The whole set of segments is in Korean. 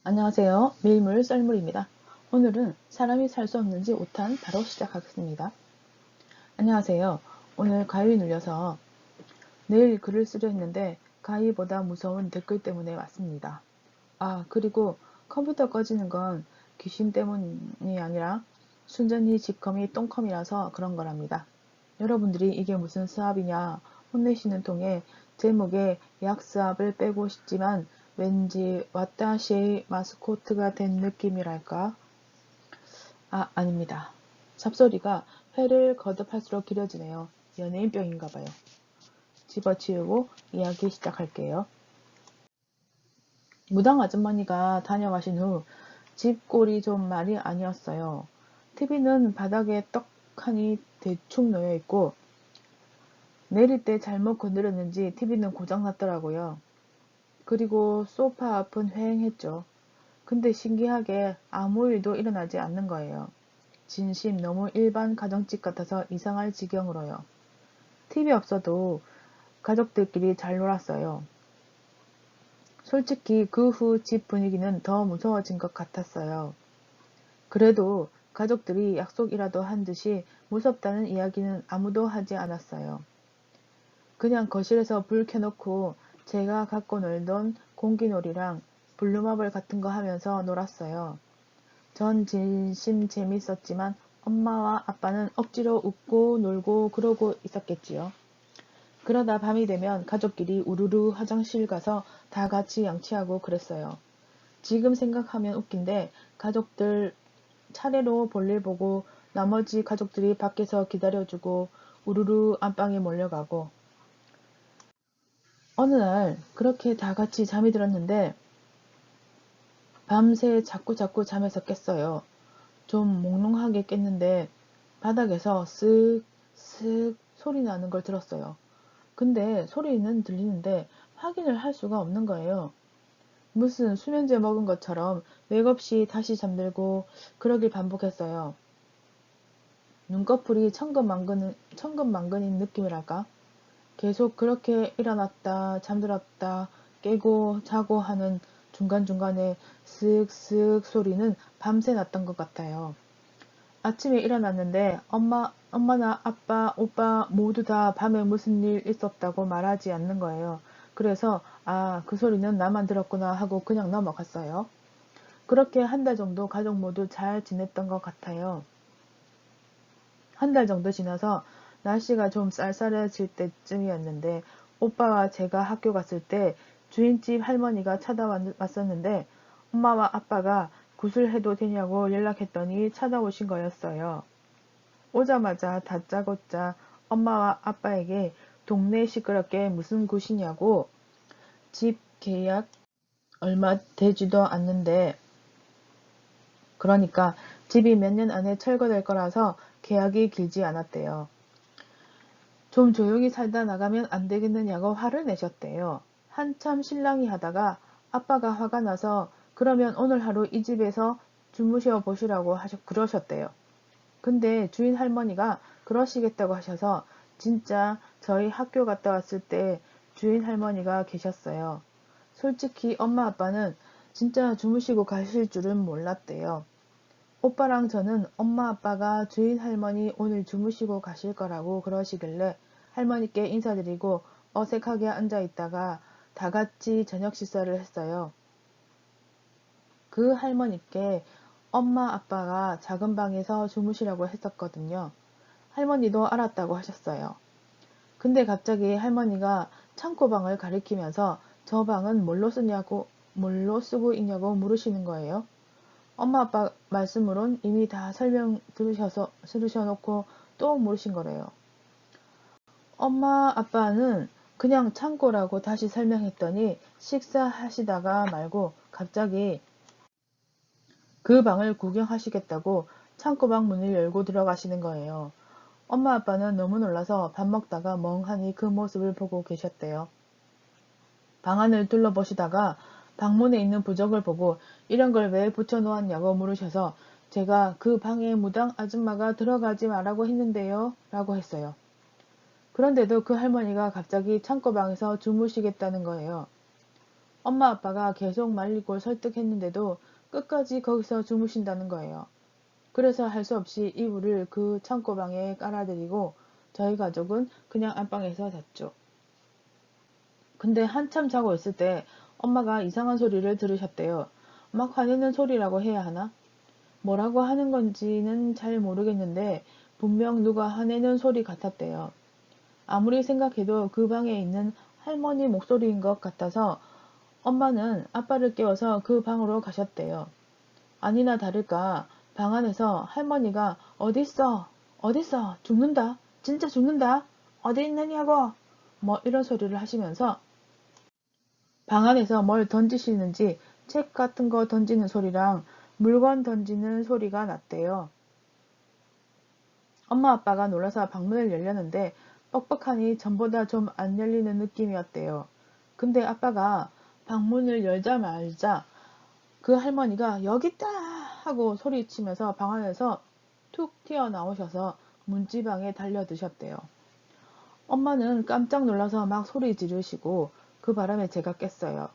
안녕하세요. 밀물 썰물입니다. 오늘은 사람이 살 수 없는지 5탄 바로 시작하겠습니다. 안녕하세요. 오늘 가위 눌려서 내일 글을 쓰려 했는데 가위보다 무서운 댓글 때문에 왔습니다. 그리고 컴퓨터 꺼지는 건 귀신 때문이 아니라 순전히 집컴이 똥컴이라서 그런 거랍니다. 여러분들이 이게 무슨 수압이냐 혼내시는 통에 제목에 약수압을 빼고 싶지만 왠지 와타시의 마스코트가 된 느낌이랄까? 아닙니다. 잡소리가 회를 거듭할수록 길어지네요. 연예인병인가봐요. 집어치우고 이야기 시작할게요. 무당 아주머니가 다녀가신 후 집 꼴이 좀 말이 아니었어요. TV는 바닥에 떡하니 대충 놓여있고 내릴 때 잘못 건드렸는지 TV는 고장났더라고요. 그리고 소파 앞은 휑했죠. 근데 신기하게 아무 일도 일어나지 않는 거예요. 진심 너무 일반 가정집 같아서 이상할 지경으로요. TV 없어도 가족들끼리 잘 놀았어요. 솔직히 그 후 집 분위기는 더 무서워진 것 같았어요. 그래도 가족들이 약속이라도 한 듯이 무섭다는 이야기는 아무도 하지 않았어요. 그냥 거실에서 불 켜놓고 제가 갖고 놀던 공기놀이랑 블루마블 같은 거 하면서 놀았어요. 전 진심 재밌었지만 엄마와 아빠는 억지로 웃고 놀고 그러고 있었겠지요. 그러다 밤이 되면 가족끼리 우르르 화장실 가서 다 같이 양치하고 그랬어요. 지금 생각하면 웃긴데 가족들 차례로 볼일 보고 나머지 가족들이 밖에서 기다려주고 우르르 안방에 몰려가고 어느 날 그렇게 다 같이 잠이 들었는데 밤새 자꾸자꾸 잠에서 깼어요. 좀 몽롱하게 깼는데 바닥에서 쓱쓱 소리 나는 걸 들었어요. 근데 소리는 들리는데 확인을 할 수가 없는 거예요. 무슨 수면제 먹은 것처럼 맥없이 다시 잠들고 그러길 반복했어요. 눈꺼풀이 천근만근인 느낌이랄까? 계속 그렇게 일어났다 잠들었다 깨고 자고 하는 중간중간에 쓱쓱 소리는 밤새 났던 것 같아요. 아침에 일어났는데 엄마나 아빠, 오빠 모두 다 밤에 무슨 일 있었다고 말하지 않는 거예요. 그래서 그 소리는 나만 들었구나 하고 그냥 넘어갔어요. 그렇게 한 달 정도 가족 모두 잘 지냈던 것 같아요. 한 달 정도 지나서 날씨가 좀 쌀쌀해질 때쯤이었는데 오빠와 제가 학교 갔을 때 주인집 할머니가 찾아왔었는데 엄마와 아빠가 구슬해도 되냐고 연락했더니 찾아오신 거였어요. 오자마자 다짜고짜 엄마와 아빠에게 동네 시끄럽게 무슨 굿이냐고 집 계약 얼마 되지도 않는데 그러니까 집이 몇 년 안에 철거될 거라서 계약이 길지 않았대요. 좀 조용히 살다 나가면 안 되겠느냐고 화를 내셨대요. 한참 실랑이 하다가 아빠가 화가 나서 그러면 오늘 하루 이 집에서 주무셔 보시라고 그러셨대요. 근데 주인 할머니가 그러시겠다고 하셔서 진짜 저희 학교 갔다 왔을 때 주인 할머니가 계셨어요. 솔직히 엄마 아빠는 진짜 주무시고 가실 줄은 몰랐대요. 오빠랑 저는 엄마 아빠가 주인 할머니 오늘 주무시고 가실 거라고 그러시길래 할머니께 인사드리고 어색하게 앉아 있다가 다 같이 저녁 식사를 했어요. 그 할머니께 엄마 아빠가 작은 방에서 주무시라고 했었거든요. 할머니도 알았다고 하셨어요. 근데 갑자기 할머니가 창고방을 가리키면서 저 방은 뭘로 쓰고 있냐고 물으시는 거예요. 엄마 아빠 말씀으론 이미 다 설명 들으셔놓고 또 물으신 거래요. 엄마 아빠는 그냥 창고라고 다시 설명했더니 식사하시다가 말고 갑자기 그 방을 구경하시겠다고 창고방 문을 열고 들어가시는 거예요. 엄마 아빠는 너무 놀라서 밥 먹다가 멍하니 그 모습을 보고 계셨대요. 방 안을 둘러보시다가 방문에 있는 부적을 보고 이런 걸 왜 붙여놓았냐고 물으셔서 제가 그 방에 무당 아줌마가 들어가지 말라고 했는데요 라고 했어요. 그런데도 그 할머니가 갑자기 창고방에서 주무시겠다는 거예요. 엄마 아빠가 계속 말리고 설득했는데도 끝까지 거기서 주무신다는 거예요. 그래서 할 수 없이 이불을 그 창고방에 깔아드리고 저희 가족은 그냥 안방에서 잤죠. 근데 한참 자고 있을 때 엄마가 이상한 소리를 들으셨대요. 막 화내는 소리라고 해야 하나? 뭐라고 하는 건지는 잘 모르겠는데 분명 누가 화내는 소리 같았대요. 아무리 생각해도 그 방에 있는 할머니 목소리인 것 같아서 엄마는 아빠를 깨워서 그 방으로 가셨대요. 아니나 다를까 방 안에서 할머니가 어딨어? 어딨어? 죽는다? 진짜 죽는다? 어디 있느냐고? 뭐 이런 소리를 하시면서 방 안에서 뭘 던지시는지 책 같은 거 던지는 소리랑 물건 던지는 소리가 났대요. 엄마 아빠가 놀라서 방문을 열렸는데 뻑뻑하니 전보다 좀 안 열리는 느낌이었대요. 근데 아빠가 방문을 열자마자 그 할머니가 여기 있다 하고 소리치면서 방 안에서 툭 튀어나오셔서 문지방에 달려드셨대요. 엄마는 깜짝 놀라서 막 소리 지르시고 그 바람에 제가 깼어요.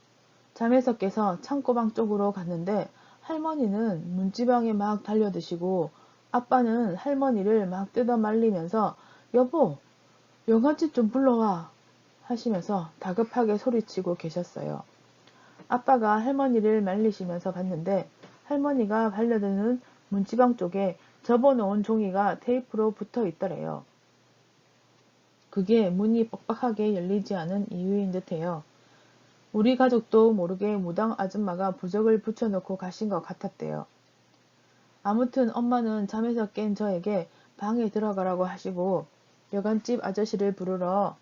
잠에서 깨서 창고방 쪽으로 갔는데 할머니는 문지방에 막 달려드시고 아빠는 할머니를 막 뜯어 말리면서 여보, 영감집 좀 불러와 하시면서 다급하게 소리치고 계셨어요. 아빠가 할머니를 말리시면서 봤는데 할머니가 반려드는 문지방 쪽에 접어놓은 종이가 테이프로 붙어 있더래요. 그게 문이 뻑뻑하게 열리지 않은 이유인 듯해요. 우리 가족도 모르게 무당 아줌마가 부적을 붙여놓고 가신 것 같았대요. 아무튼 엄마는 잠에서 깬 저에게 방에 들어가라고 하시고 여간집 아저씨를 부르러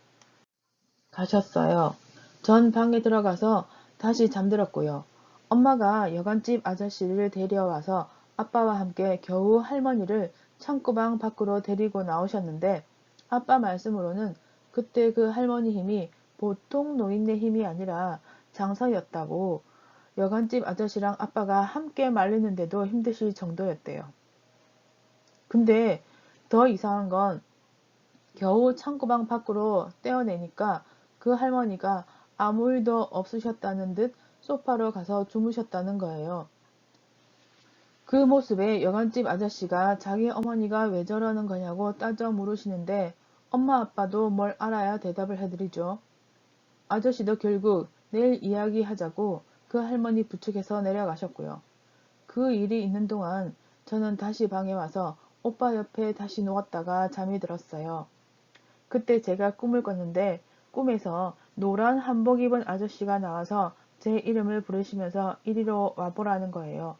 가셨어요. 전 방에 들어가서 다시 잠들었고요. 엄마가 여간집 아저씨를 데려와서 아빠와 함께 겨우 할머니를 창고방 밖으로 데리고 나오셨는데 아빠 말씀으로는 그때 그 할머니 힘이 보통 노인네 힘이 아니라 장사였다고 여간집 아저씨랑 아빠가 함께 말리는데도 힘드실 정도였대요. 근데 더 이상한 건 겨우 창고방 밖으로 떼어내니까 그 할머니가 아무 일도 없으셨다는 듯 소파로 가서 주무셨다는 거예요. 그 모습에 여간집 아저씨가 자기 어머니가 왜 저러는 거냐고 따져 물으시는데 엄마 아빠도 뭘 알아야 대답을 해드리죠. 아저씨도 결국 내일 이야기하자고 그 할머니 부축해서 내려가셨고요. 그 일이 있는 동안 저는 다시 방에 와서 오빠 옆에 다시 누웠다가 잠이 들었어요. 그때 제가 꿈을 꿨는데 꿈에서 노란 한복 입은 아저씨가 나와서 제 이름을 부르시면서 이리로 와보라는 거예요.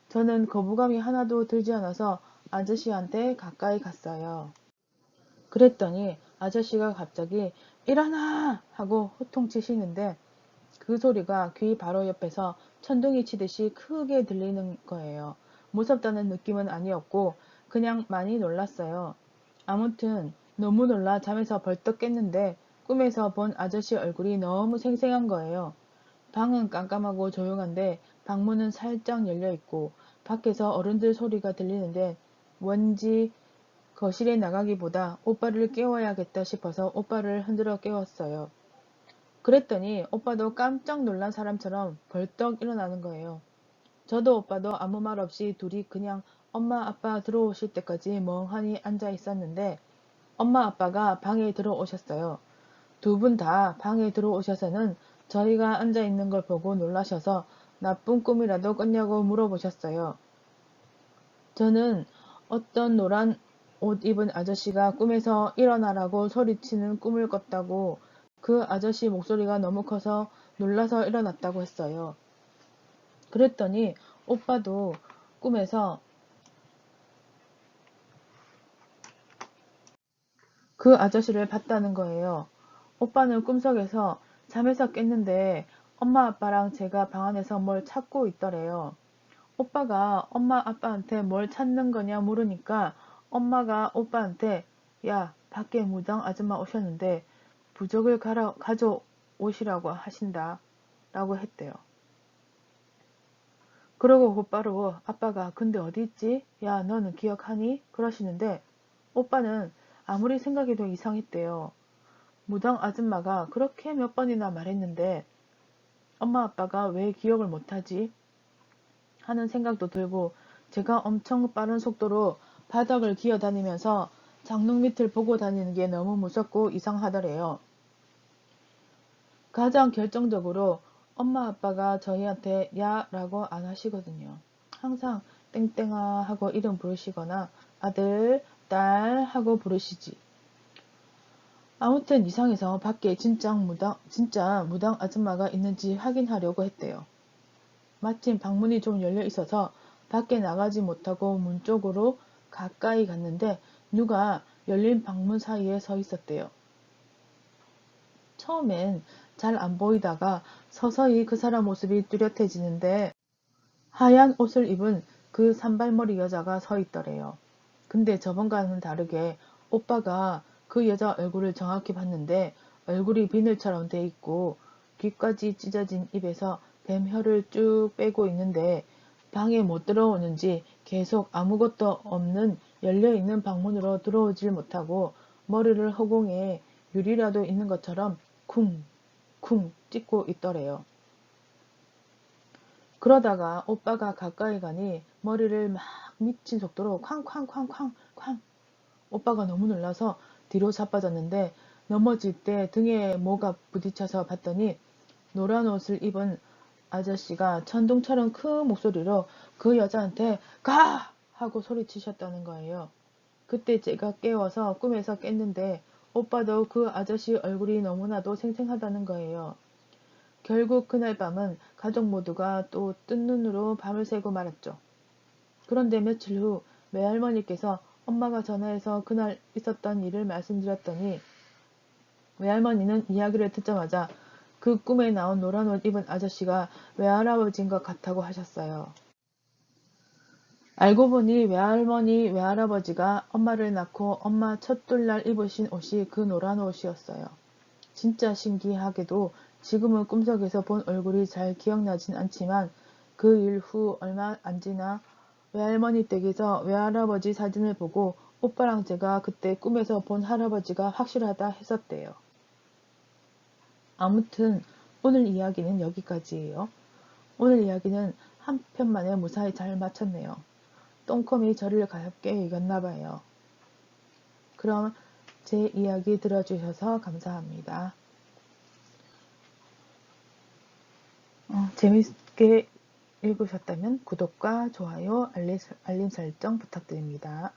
저는 거부감이 하나도 들지 않아서 아저씨한테 가까이 갔어요. 그랬더니 아저씨가 갑자기 일어나! 하고 호통치시는데 그 소리가 귀 바로 옆에서 천둥이 치듯이 크게 들리는 거예요. 무섭다는 느낌은 아니었고 그냥 많이 놀랐어요. 아무튼 너무 놀라 잠에서 벌떡 깼는데 꿈에서 본 아저씨 얼굴이 너무 생생한 거예요. 방은 깜깜하고 조용한데 방문은 살짝 열려 있고 밖에서 어른들 소리가 들리는데 왠지 거실에 나가기보다 오빠를 깨워야겠다 싶어서 오빠를 흔들어 깨웠어요. 그랬더니 오빠도 깜짝 놀란 사람처럼 벌떡 일어나는 거예요. 저도 오빠도 아무 말 없이 둘이 그냥 엄마 아빠 들어오실 때까지 멍하니 앉아 있었는데 엄마 아빠가 방에 들어오셨어요. 두 분 다 방에 들어오셔서는 저희가 앉아 있는 걸 보고 놀라셔서 나쁜 꿈이라도 꿨냐고 물어보셨어요. 저는 어떤 노란 옷 입은 아저씨가 꿈에서 일어나라고 소리치는 꿈을 꿨다고 그 아저씨 목소리가 너무 커서 놀라서 일어났다고 했어요. 그랬더니 오빠도 꿈에서 그 아저씨를 봤다는 거예요. 오빠는 꿈속에서 잠에서 깼는데 엄마 아빠랑 제가 방 안에서 뭘 찾고 있더래요. 오빠가 엄마 아빠한테 뭘 찾는 거냐 물으니까 엄마가 오빠한테 야, 밖에 무당 아줌마 오셨는데 부적을 가져오시라고 하신다 라고 했대요. 그러고 곧바로 아빠가 근데 어디 있지? 야, 너는 기억하니? 그러시는데 오빠는 아무리 생각해도 이상했대요. 무당 아줌마가 그렇게 몇 번이나 말했는데 엄마 아빠가 왜 기억을 못하지? 하는 생각도 들고 제가 엄청 빠른 속도로 바닥을 기어다니면서 장롱 밑을 보고 다니는 게 너무 무섭고 이상하더래요. 가장 결정적으로 엄마 아빠가 저희한테 야 라고 안 하시거든요. 항상 땡땡아 하고 이름 부르시거나 아들, 딸 하고 부르시지. 아무튼 이상해서 밖에 진짜 무당 아줌마가 있는지 확인하려고 했대요. 마침 방문이 좀 열려 있어서 밖에 나가지 못하고 문 쪽으로 가까이 갔는데 누가 열린 방문 사이에 서 있었대요. 처음엔 잘 안 보이다가 서서히 그 사람 모습이 뚜렷해지는데 하얀 옷을 입은 그 산발머리 여자가 서 있더래요. 근데 저번과는 다르게 오빠가 그 여자 얼굴을 정확히 봤는데 얼굴이 비늘처럼 돼 있고 귀까지 찢어진 입에서 뱀혀를 쭉 빼고 있는데 방에 못 들어오는지 계속 아무것도 없는 열려있는 방문으로 들어오질 못하고 머리를 허공에 유리라도 있는 것처럼 쿵, 쿵 찍고 있더래요. 그러다가 오빠가 가까이 가니 머리를 막 미친 속도로 쾅쾅쾅쾅쾅 오빠가 너무 놀라서 뒤로 자빠졌는데 넘어질 때 등에 뭐가 부딪혀서 봤더니 노란 옷을 입은 아저씨가 천둥처럼 큰 목소리로 그 여자한테 가! 하고 소리치셨다는 거예요. 그때 제가 깨워서 꿈에서 깼는데 오빠도 그 아저씨 얼굴이 너무나도 생생하다는 거예요. 결국 그날 밤은 가족 모두가 또 뜬 눈으로 밤을 새고 말았죠. 그런데 며칠 후 외할머니께서 엄마가 전화해서 그날 있었던 일을 말씀드렸더니 외할머니는 이야기를 듣자마자 그 꿈에 나온 노란 옷 입은 아저씨가 외할아버지인 것 같다고 하셨어요. 알고 보니 외할머니, 외할아버지가 엄마를 낳고 엄마 첫돌날 입으신 옷이 그 노란 옷이었어요. 진짜 신기하게도 지금은 꿈속에서 본 얼굴이 잘 기억나진 않지만 그 일 후 얼마 안 지나 외할머니 댁에서 외할아버지 사진을 보고 오빠랑 제가 그때 꿈에서 본 할아버지가 확실하다 했었대요. 아무튼 오늘 이야기는 여기까지예요. 오늘 이야기는 한 편만에 무사히 잘 마쳤네요. 똥컴이 저를 가볍게 이겼나봐요. 그럼 제 이야기 들어주셔서 감사합니다. 재밌게 읽으셨다면 구독과 좋아요, 알림 설정 부탁드립니다.